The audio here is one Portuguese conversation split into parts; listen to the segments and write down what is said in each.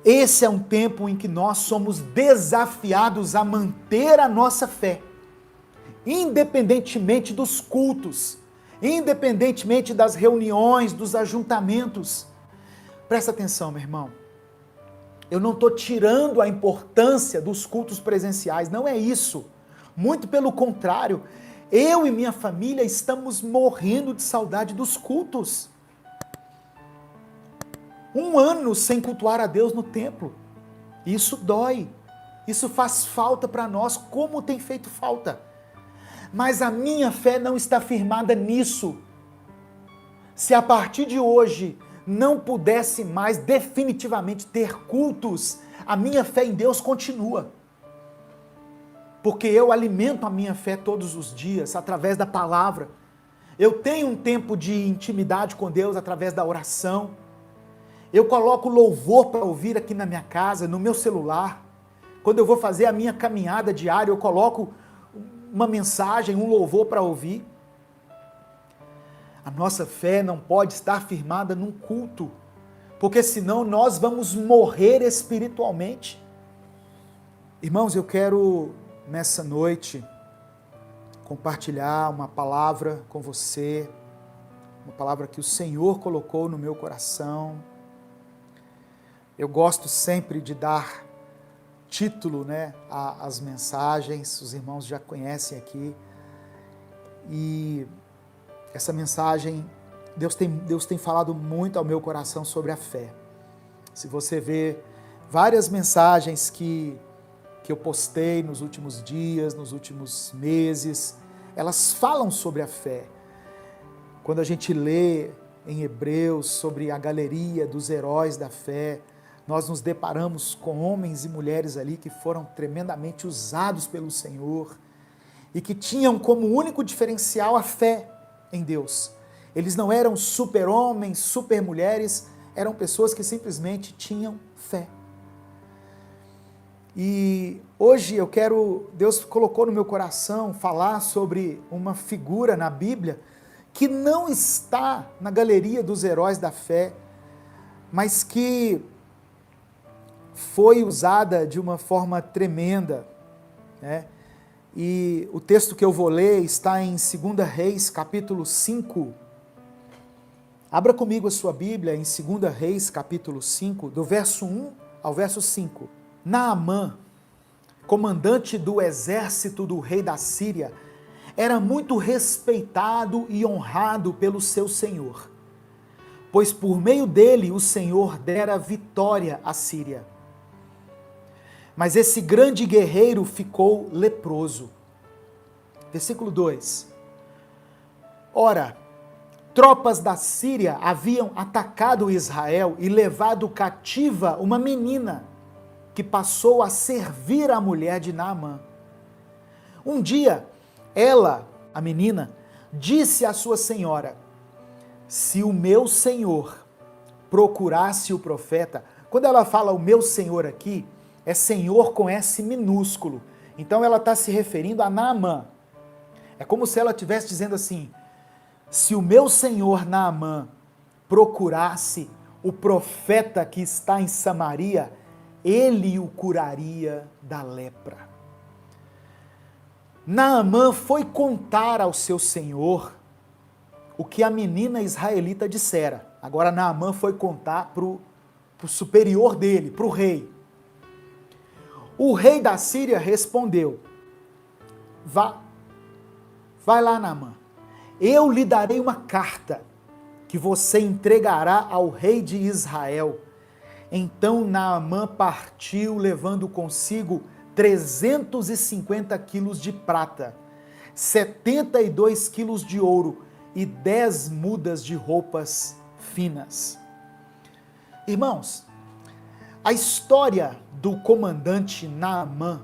Esse é um tempo em que nós somos desafiados a manter a nossa fé, independentemente dos cultos, independentemente das reuniões, dos ajuntamentos. Presta atenção, meu irmão. Eu não estou tirando a importância dos cultos presenciais, não é isso. Muito pelo contrário, eu e minha família estamos morrendo de saudade dos cultos. 1 ano sem cultuar a Deus no templo. Isso dói. Isso faz falta para nós, como tem feito falta. Mas a minha fé não está firmada nisso. Se a partir de hoje não pudesse mais definitivamente ter cultos, a minha fé em Deus continua. Porque eu alimento a minha fé todos os dias, através da palavra. Eu tenho um tempo de intimidade com Deus através da oração. Eu coloco louvor para ouvir aqui na minha casa, no meu celular. Quando eu vou fazer a minha caminhada diária, eu coloco uma mensagem, um louvor para ouvir. A nossa fé não pode estar firmada num culto, porque senão nós vamos morrer espiritualmente. Irmãos, eu quero nessa noite compartilhar uma palavra com você, uma palavra que o Senhor colocou no meu coração. Eu gosto sempre de dar título, às mensagens, os irmãos já conhecem aqui, e essa mensagem, Deus tem falado muito ao meu coração sobre a fé. Se você vê várias mensagens que eu postei nos últimos dias, nos últimos meses, elas falam sobre a fé. Quando a gente lê em Hebreus sobre a galeria dos heróis da fé, nós nos deparamos com homens e mulheres ali que foram tremendamente usados pelo Senhor e que tinham como único diferencial a fé em Deus. Eles não eram super-homens, super-mulheres, eram pessoas que simplesmente tinham fé. E hoje Deus colocou no meu coração falar sobre uma figura na Bíblia que não está na galeria dos heróis da fé, mas que foi usada de uma forma tremenda, E o texto que eu vou ler está em 2 Reis, capítulo 5. Abra comigo a sua Bíblia em 2 Reis, capítulo 5, do verso 1 ao verso 5. Naamã, comandante do exército do rei da Síria, era muito respeitado e honrado pelo seu senhor, pois por meio dele o Senhor dera vitória à Síria. Mas esse grande guerreiro ficou leproso. Versículo 2. Ora, tropas da Síria haviam atacado Israel e levado cativa uma menina, que passou a servir a mulher de Naamã. Um dia, ela, a menina, disse à sua senhora: se o meu senhor procurasse o profeta, quando ela fala o meu senhor aqui, é Senhor com S minúsculo. Então ela está se referindo a Naamã. É como se ela estivesse dizendo assim: se o meu senhor Naamã procurasse o profeta que está em Samaria, ele o curaria da lepra. Naamã foi contar ao seu senhor o que a menina israelita dissera. Agora Naamã foi contar para o superior dele, para o rei. O rei da Síria respondeu: vai lá, Naamã, eu lhe darei uma carta que você entregará ao rei de Israel. Então Naamã partiu, levando consigo 350 quilos de prata, 72 quilos de ouro e 10 mudas de roupas finas. Irmãos, a história do comandante Naamã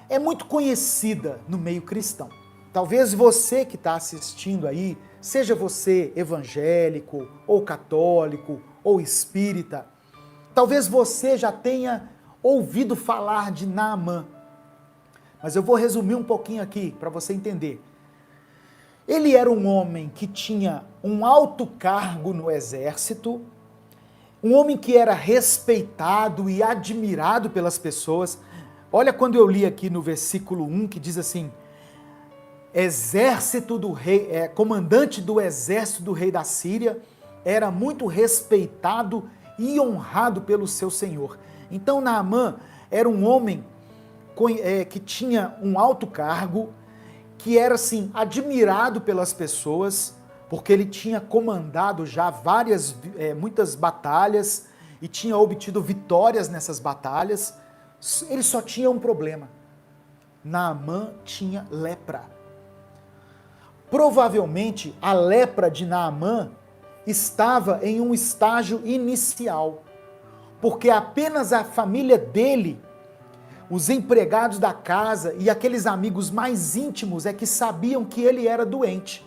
é muito conhecida no meio cristão. Talvez você que está assistindo aí, seja você evangélico, ou católico, ou espírita, talvez você já tenha ouvido falar de Naamã. Mas eu vou resumir um pouquinho aqui para você entender. Ele era um homem que tinha um alto cargo no exército, um homem que era respeitado e admirado pelas pessoas. Olha quando eu li aqui no versículo 1 que diz assim: exército do rei, comandante do exército do rei da Síria, era muito respeitado e honrado pelo seu senhor. Então Naamã era um homem que tinha um alto cargo, que era assim admirado pelas pessoas, porque ele tinha comandado já muitas batalhas e tinha obtido vitórias nessas batalhas. Ele só tinha um problema: Naamã tinha lepra. Provavelmente a lepra de Naamã estava em um estágio inicial, porque apenas a família dele, os empregados da casa e aqueles amigos mais íntimos é que sabiam que ele era doente.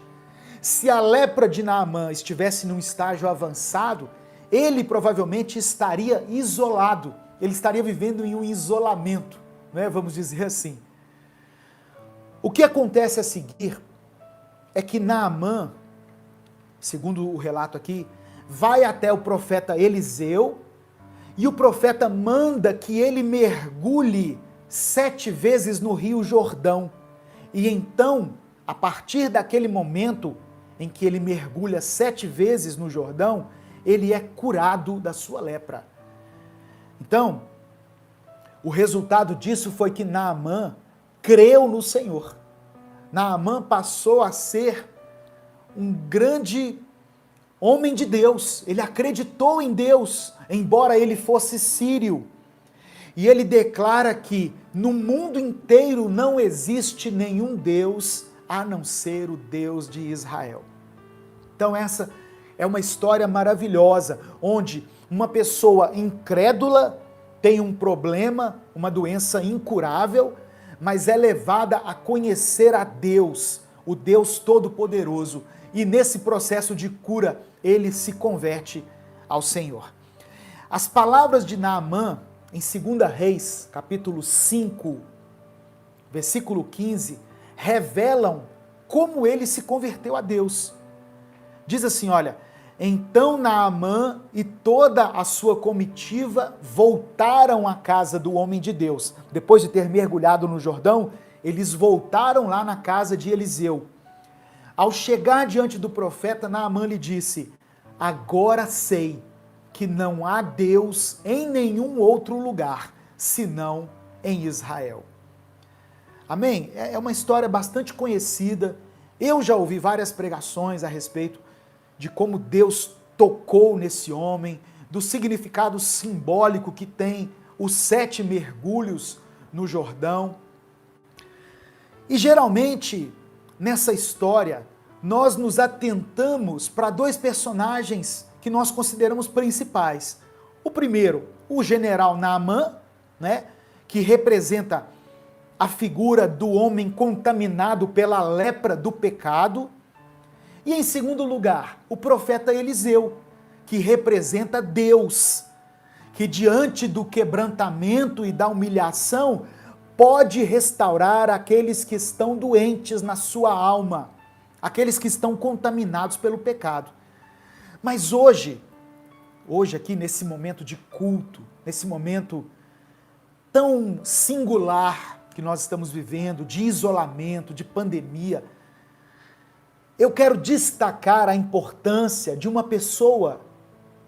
Se a lepra de Naamã estivesse num estágio avançado, ele provavelmente estaria isolado, ele estaria vivendo em um isolamento, né? Vamos dizer assim. O que acontece a seguir é que Naamã, segundo o relato aqui, vai até o profeta Eliseu e o profeta manda que ele mergulhe 7 vezes no rio Jordão. E então, a partir daquele momento em que ele mergulha 7 vezes no Jordão, ele é curado da sua lepra. Então, o resultado disso foi que Naamã creu no Senhor. Naamã passou a ser um grande homem de Deus. Ele acreditou em Deus, embora ele fosse sírio. E ele declara que no mundo inteiro não existe nenhum Deus a não ser o Deus de Israel. Então essa é uma história maravilhosa, onde uma pessoa incrédula tem um problema, uma doença incurável, mas é levada a conhecer a Deus, o Deus Todo-Poderoso, e nesse processo de cura ele se converte ao Senhor. As palavras de Naamã em 2 Reis, capítulo 5, versículo 15, revelam como ele se converteu a Deus. Diz assim, olha: então Naamã e toda a sua comitiva voltaram à casa do homem de Deus. Depois de ter mergulhado no Jordão, eles voltaram lá na casa de Eliseu. Ao chegar diante do profeta, Naamã lhe disse: agora sei que não há Deus em nenhum outro lugar, senão em Israel. Amém? É uma história bastante conhecida. Eu já ouvi várias pregações a respeito de como Deus tocou nesse homem, do significado simbólico que tem os 7 mergulhos no Jordão. E geralmente, nessa história, nós nos atentamos para 2 personagens que nós consideramos principais. O primeiro, o general Naamã, né, que representa a figura do homem contaminado pela lepra do pecado. E em segundo lugar, o profeta Eliseu, que representa Deus, que diante do quebrantamento e da humilhação pode restaurar aqueles que estão doentes na sua alma, aqueles que estão contaminados pelo pecado. Mas hoje aqui nesse momento de culto, nesse momento tão singular que nós estamos vivendo, de isolamento, de pandemia, eu quero destacar a importância de uma pessoa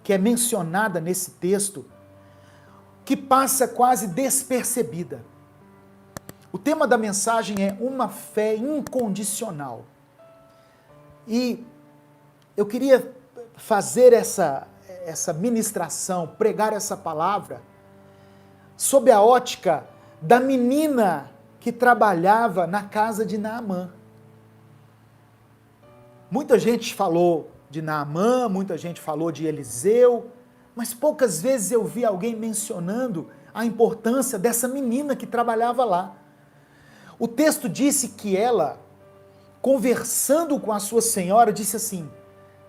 que é mencionada nesse texto, que passa quase despercebida. O tema da mensagem é uma fé incondicional. E eu queria fazer essa ministração, pregar essa palavra, sob a ótica da menina que trabalhava na casa de Naamã. Muita gente falou de Naamã, muita gente falou de Eliseu, mas poucas vezes eu vi alguém mencionando a importância dessa menina que trabalhava lá. O texto disse que ela, conversando com a sua senhora, disse assim: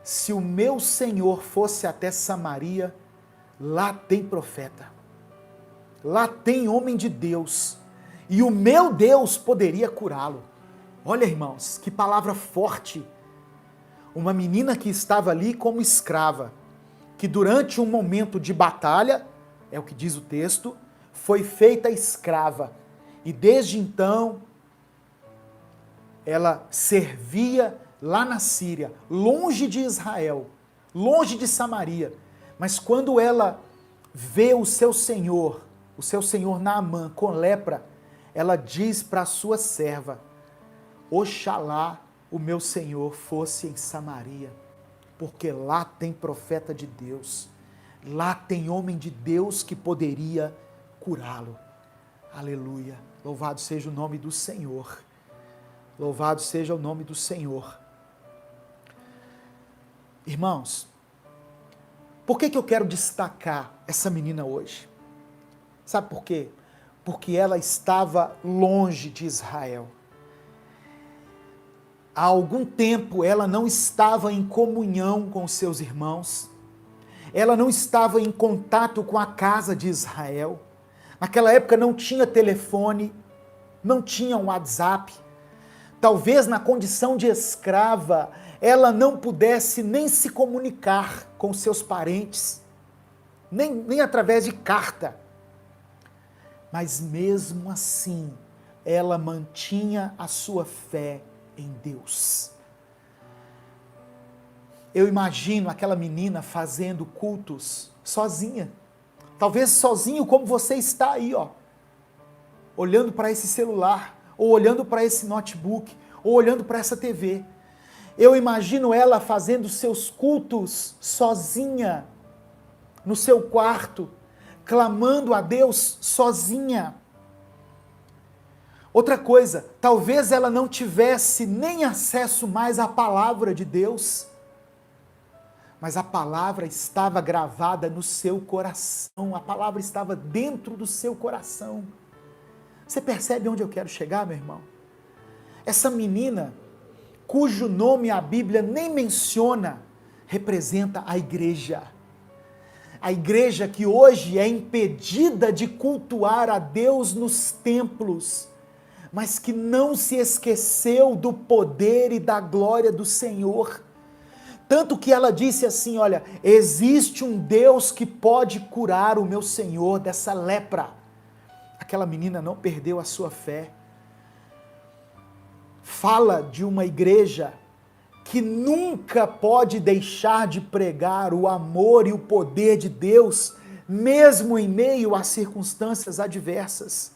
se o meu senhor fosse até Samaria, lá tem profeta, lá tem homem de Deus, e o meu Deus poderia curá-lo. Olha, irmãos, que palavra forte. Uma menina que estava ali como escrava, que durante um momento de batalha, é o que diz o texto, foi feita escrava. E desde então, ela servia lá na Síria, longe de Israel, longe de Samaria. Mas quando ela vê o seu senhor Naamã com lepra, ela diz para a sua serva: oxalá o meu senhor fosse em Samaria, porque lá tem profeta de Deus, lá tem homem de Deus que poderia curá-lo. Aleluia, louvado seja o nome do Senhor, louvado seja o nome do Senhor. Irmãos, por que eu quero destacar essa menina hoje? Sabe por quê? Porque ela estava longe de Israel. Há algum tempo ela não estava em comunhão com seus irmãos, ela não estava em contato com a casa de Israel. Naquela época não tinha telefone, não tinha um WhatsApp. Talvez na condição de escrava, ela não pudesse nem se comunicar com seus parentes, nem através de carta. Mas mesmo assim, ela mantinha a sua fé em Deus. Eu imagino aquela menina fazendo cultos sozinha, talvez sozinho como você está aí, olhando para esse celular, ou olhando para esse notebook, ou olhando para essa TV. Eu imagino ela fazendo seus cultos sozinha, no seu quarto, clamando a Deus sozinha. Outra coisa, talvez ela não tivesse nem acesso mais à palavra de Deus, mas a palavra estava gravada no seu coração, a palavra estava dentro do seu coração. Você percebe onde eu quero chegar, meu irmão? Essa menina, cujo nome a Bíblia nem menciona, representa a igreja. A igreja que hoje é impedida de cultuar a Deus nos templos, mas que não se esqueceu do poder e da glória do Senhor. Tanto que ela disse assim, olha, existe um Deus que pode curar o meu Senhor dessa lepra. Aquela menina não perdeu a sua fé. Fala de uma igreja que nunca pode deixar de pregar o amor e o poder de Deus, mesmo em meio a circunstâncias adversas.